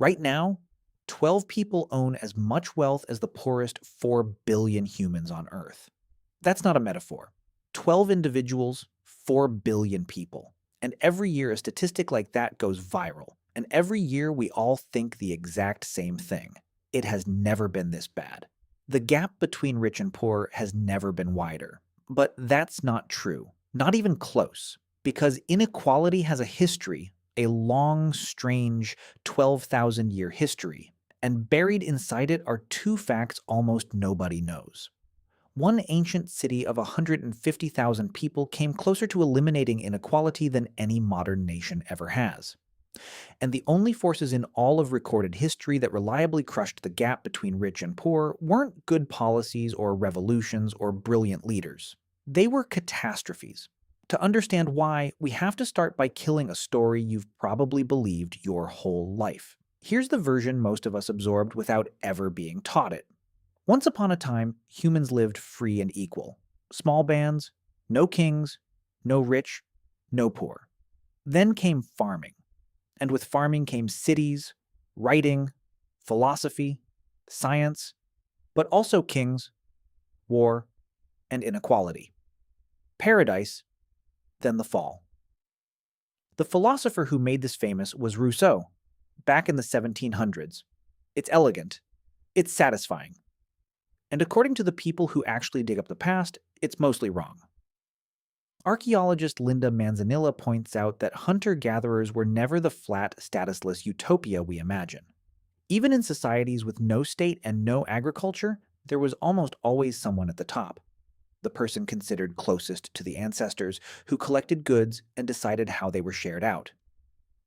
Right now, 12 people own as much wealth as the poorest 4 billion humans on Earth. That's not a metaphor. 12 individuals, 4 billion people. And every year, a statistic like that goes viral. And every year, we all think the exact same thing. It has never been this bad. The gap between rich and poor has never been wider. But that's not true. Not even close. Because inequality has a history, a long, strange 12,000-year history. And buried inside it are two facts almost nobody knows. One ancient city of 150,000 people came closer to eliminating inequality than any modern nation ever has. And the only forces in all of recorded history that reliably crushed the gap between rich and poor weren't good policies or revolutions or brilliant leaders. They were catastrophes. To understand why, we have to start by killing a story you've probably believed your whole life. Here's the version most of us absorbed without ever being taught it. Once upon a time, humans lived free and equal. Small bands, no kings, no rich, no poor. Then came farming. And with farming came cities, writing, philosophy, science, but also kings, war, and inequality. Paradise, then the fall. The philosopher who made this famous was Rousseau, back in the 1700s. It's elegant. It's satisfying. And according to the people who actually dig up the past, it's mostly wrong. Archaeologist Linda Manzanilla points out that hunter-gatherers were never the flat, statusless utopia we imagine. Even in societies with no state and no agriculture, there was almost always someone at the top. The person considered closest to the ancestors, who collected goods and decided how they were shared out.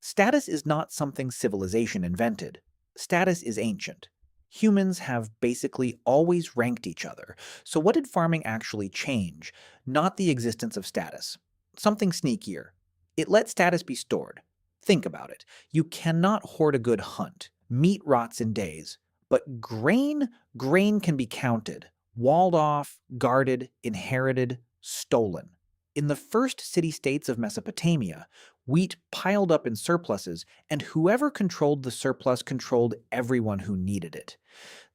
Status is not something civilization invented. Status is ancient. Humans have basically always ranked each other. So what did farming actually change? Not the existence of status. Something sneakier. It let status be stored. Think about it. You cannot hoard a good hunt. Meat rots in days. But grain can be counted, walled off, guarded, inherited, stolen. In the first city-states of Mesopotamia, wheat piled up in surpluses, and whoever controlled the surplus controlled everyone who needed it.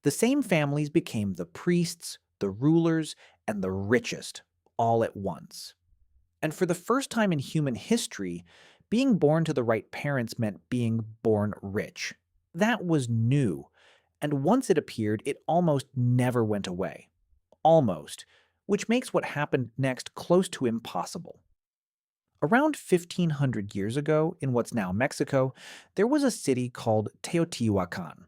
The same families became the priests, the rulers, and the richest, all at once. And for the first time in human history, being born to the right parents meant being born rich. That was new, and once it appeared, it almost never went away. Almost, which makes what happened next close to impossible. Around 1500 years ago, in what's now Mexico, there was a city called Teotihuacan.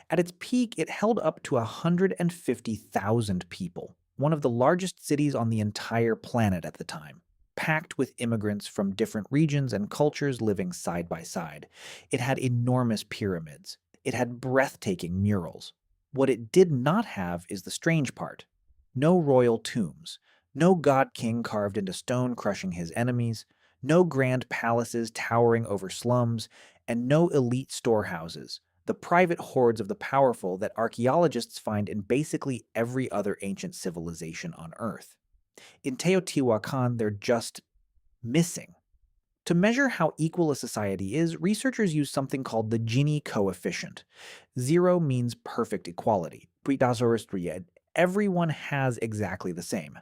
At its peak, it held up to 150,000 people, one of the largest cities on the entire planet at the time, packed with immigrants from different regions and cultures living side by side. It had enormous pyramids. It had breathtaking murals. What it did not have is the strange part. No royal tombs, no god-king carved into stone crushing his enemies, no grand palaces towering over slums, and no elite storehouses, the private hoards of the powerful that archaeologists find in basically every other ancient civilization on Earth. In Teotihuacan, they're just missing. To measure how equal a society is, researchers use something called the Gini coefficient. 0 means perfect equality. Everyone has exactly the same.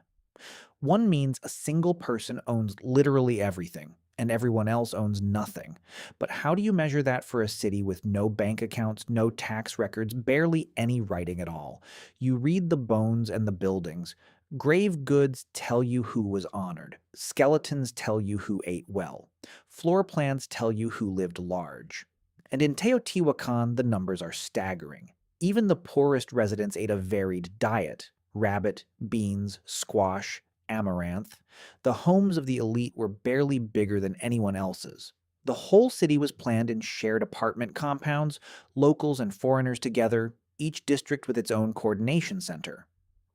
1 means a single person owns literally everything, and everyone else owns nothing. But how do you measure that for a city with no bank accounts, no tax records, barely any writing at all? You read the bones and the buildings. Grave goods tell you who was honored. Skeletons tell you who ate well. Floor plans tell you who lived large. And in Teotihuacan, the numbers are staggering. Even the poorest residents ate a varied diet: rabbit, beans, squash, amaranth. The homes of the elite were barely bigger than anyone else's. The whole city was planned in shared apartment compounds, locals and foreigners together, each district with its own coordination center.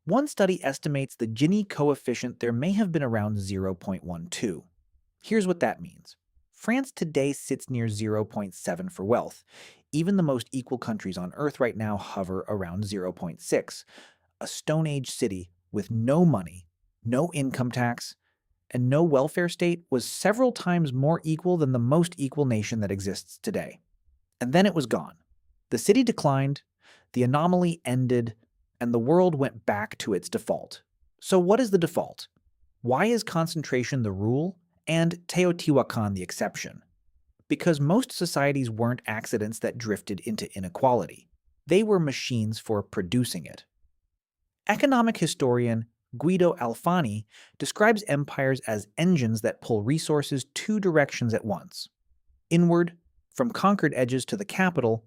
One study estimates the Gini coefficient there may have been around 0.12. Here's what that means. France today sits near 0.7 for wealth. Even the most equal countries on Earth right now hover around 0.6. A Stone Age city with no money, no income tax, and no welfare state was several times more equal than the most equal nation that exists today. And then it was gone. The city declined, the anomaly ended, and the world went back to its default. So what is the default? Why is concentration the rule and Teotihuacan the exception? Because most societies weren't accidents that drifted into inequality. They were machines for producing it. Economic historian Guido Alfani describes empires as engines that pull resources two directions at once: inward, from conquered edges to the capital,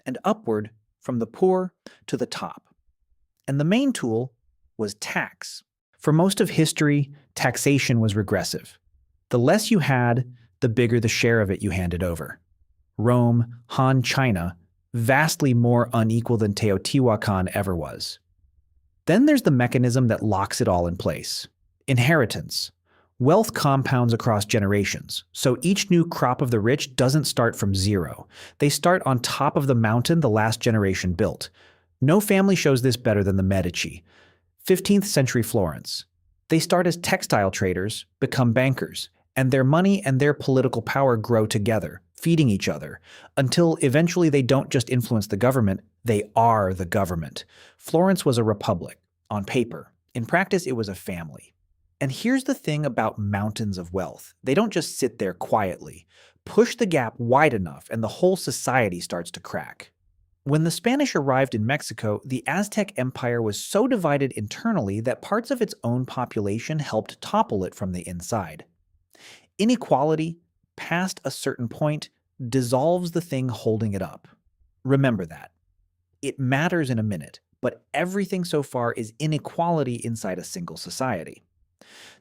and upward, from the poor to the top. And the main tool was tax. For most of history, taxation was regressive. The less you had, the bigger the share of it you handed over. Rome, Han China, vastly more unequal than Teotihuacan ever was. Then there's the mechanism that locks it all in place: inheritance. Wealth compounds across generations, so each new crop of the rich doesn't start from zero. They start on top of the mountain the last generation built. No family shows this better than the Medici. 15th century Florence. They start as textile traders, become bankers, and their money and their political power grow together, feeding each other, until eventually they don't just influence the government, they are the government. Florence was a republic, on paper. In practice, it was a family. And here's the thing about mountains of wealth. They don't just sit there quietly. Push the gap wide enough and the whole society starts to crack. When the Spanish arrived in Mexico, the Aztec Empire was so divided internally that parts of its own population helped topple it from the inside. Inequality, past a certain point, dissolves the thing holding it up. Remember that. It matters in a minute, but everything so far is inequality inside a single society.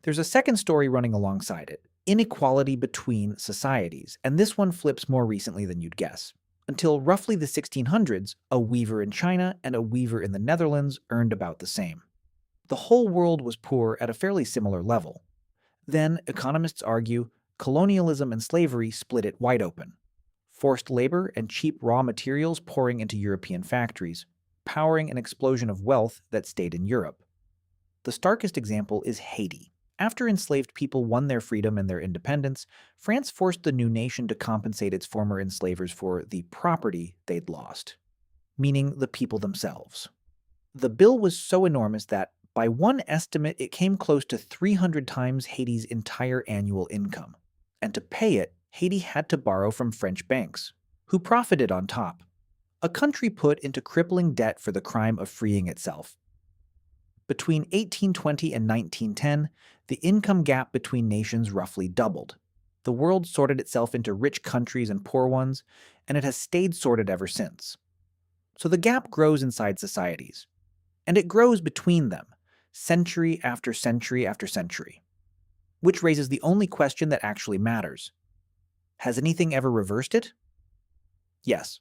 There's a second story running alongside it: inequality between societies, and this one flips more recently than you'd guess. Until roughly the 1600s, a weaver in China and a weaver in the Netherlands earned about the same. The whole world was poor at a fairly similar level. Then, economists argue, colonialism and slavery split it wide open. Forced labor and cheap raw materials pouring into European factories, powering an explosion of wealth that stayed in Europe. The starkest example is Haiti. After enslaved people won their freedom and their independence, France forced the new nation to compensate its former enslavers for the property they'd lost, meaning the people themselves. The bill was so enormous that, by one estimate, it came close to 300 times Haiti's entire annual income. And to pay it, Haiti had to borrow from French banks, who profited on top. A country put into crippling debt for the crime of freeing itself. Between 1820 and 1910, the income gap between nations roughly doubled. The world sorted itself into rich countries and poor ones, and it has stayed sorted ever since. So the gap grows inside societies, and it grows between them, century after century after century. Which raises the only question that actually matters. Has anything ever reversed it? Yes.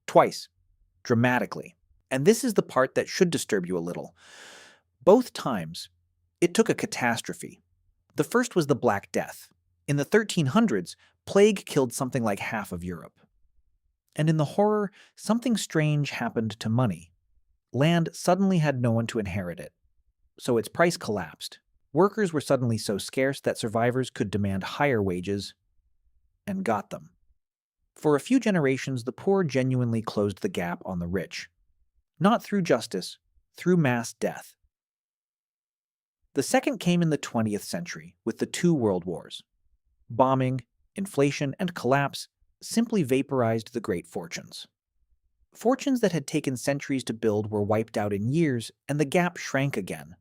Twice. Dramatically. And this is the part that should disturb you a little. Both times, it took a catastrophe. The first was the Black Death. In the 1300s, plague killed something like half of Europe. And in the horror, something strange happened to money. Land suddenly had no one to inherit it. So its price collapsed. Workers were suddenly so scarce that survivors could demand higher wages, and got them. For a few generations, the poor genuinely closed the gap on the rich. Not through justice, through mass death. The second came in the 20th century with the two world wars. Bombing, inflation, and collapse simply vaporized the great fortunes. Fortunes that had taken centuries to build were wiped out in years, and the gap shrank again.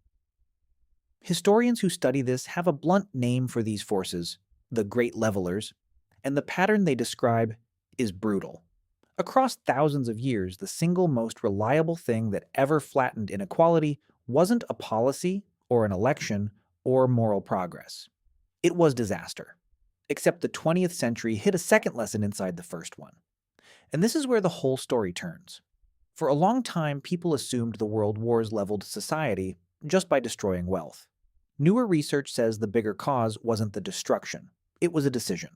Historians who study this have a blunt name for these forces, the Great Levelers, and the pattern they describe is brutal. Across thousands of years, the single most reliable thing that ever flattened inequality wasn't a policy or an election or moral progress. It was disaster. Except the 20th century hit a second lesson inside the first one. And this is where the whole story turns. For a long time, people assumed the world wars leveled society just by destroying wealth. Newer research says the bigger cause wasn't the destruction, it was a decision.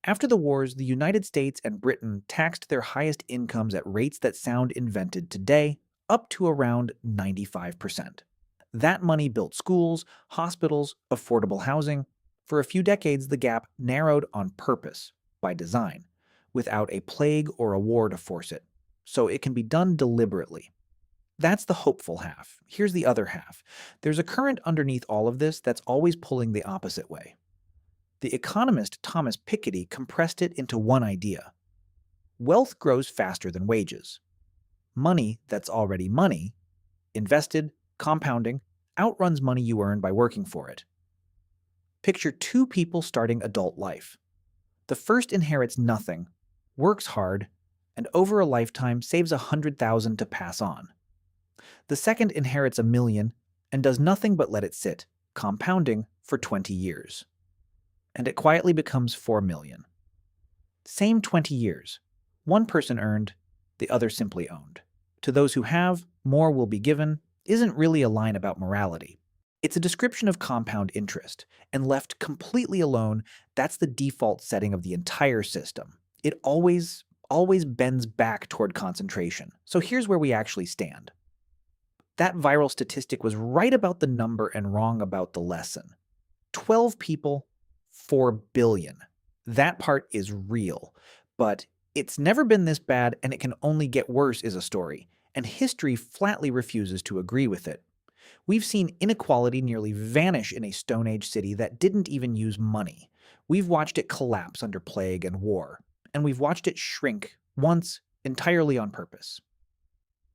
After the wars, the United States and Britain taxed their highest incomes at rates that sound invented today, up to around 95%. That money built schools, hospitals, affordable housing. For a few decades, the gap narrowed on purpose, by design. without a plague or a war to force it, so it can be done deliberately. That's the hopeful half. Here's the other half. There's a current underneath all of this that's always pulling the opposite way. The economist Thomas Piketty compressed it into one idea. Wealth grows faster than wages. Money that's already money, invested, compounding, outruns money you earn by working for it. Picture two people starting adult life. The first inherits nothing, works hard, and over a lifetime saves 100,000 to pass on. The second inherits 1 million and does nothing but let it sit, compounding for 20 years. And it quietly becomes 4 million. Same 20 years. One person earned, the other simply owned. To those who have, more will be given isn't really a line about morality. It's a description of compound interest, and left completely alone, that's the default setting of the entire system. It always bends back toward concentration. So here's where we actually stand. That viral statistic was right about the number and wrong about the lesson. 12 people, 4 billion. That part is real, but it's never been this bad and it can only get worse is a story, and history flatly refuses to agree with it. We've seen inequality nearly vanish in a Stone Age city that didn't even use money. We've watched it collapse under plague and war, and we've watched it shrink once entirely on purpose.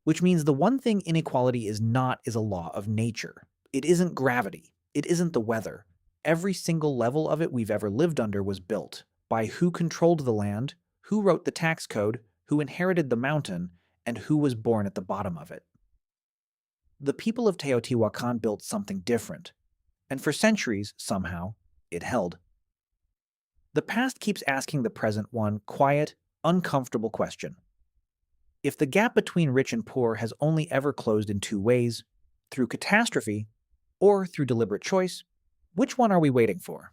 Which means the one thing inequality is not is a law of nature. It isn't gravity. It isn't the weather. Every single level of it we've ever lived under was built by who controlled the land, who wrote the tax code, who inherited the mountain, and who was born at the bottom of it. The people of Teotihuacan built something different, and for centuries, somehow, it held. The past keeps asking the present one quiet, uncomfortable question. If the gap between rich and poor has only ever closed in two ways, through catastrophe or through deliberate choice, which one are we waiting for?